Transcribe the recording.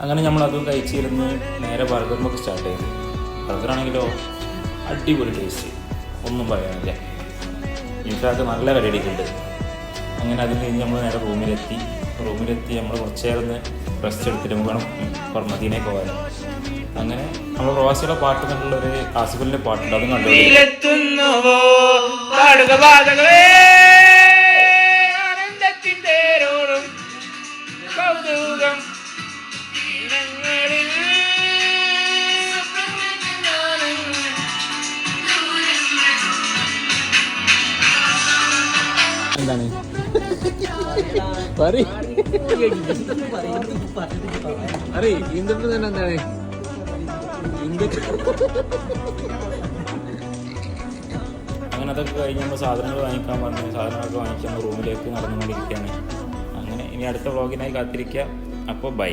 അങ്ങനെ നമ്മളതും കഴിച്ചിരുന്ന് നേരെ ബർഗറിനൊക്കെ സ്റ്റാർട്ട് ചെയ്തു. ബർഗറാണെങ്കിലോ അടിപൊളി ടേസ്റ്റ്, ഒന്നും പറയാനില്ല. ഇൻഫാക്ട് നല്ല കടിയുണ്ട്. അങ്ങനെ അതിൽ കഴിഞ്ഞ് നമ്മൾ നേരെ റൂമിലെത്തി നമ്മൾ കുറച്ച് നേരം റെസ്റ്റ് എടുത്തിട്ട് നമുക്ക് വേണം മദീനയിൽ പോകാൻ. അങ്ങനെ നമ്മൾ പ്രവാസികളുടെ പാട്ട് കണ്ടുള്ളൊരു ആസിഫലിൻ്റെ പാട്ടുണ്ട്, അതും കണ്ടു. എന്താണ് എന്താണ് അങ്ങനെ അതൊക്കെ കഴിഞ്ഞ് നമ്മൾ സാധനങ്ങൾ വാങ്ങിക്കാൻ പറഞ്ഞു. സാധനങ്ങളൊക്കെ വാങ്ങിക്കാൻ റൂമിലേക്ക് നടന്നുകൊണ്ടിരിക്കുകയാണ്. അങ്ങനെ ഇനി അടുത്ത വ്ളോഗിനായി കാത്തിരിക്കുക. അപ്പോൾ ബൈ.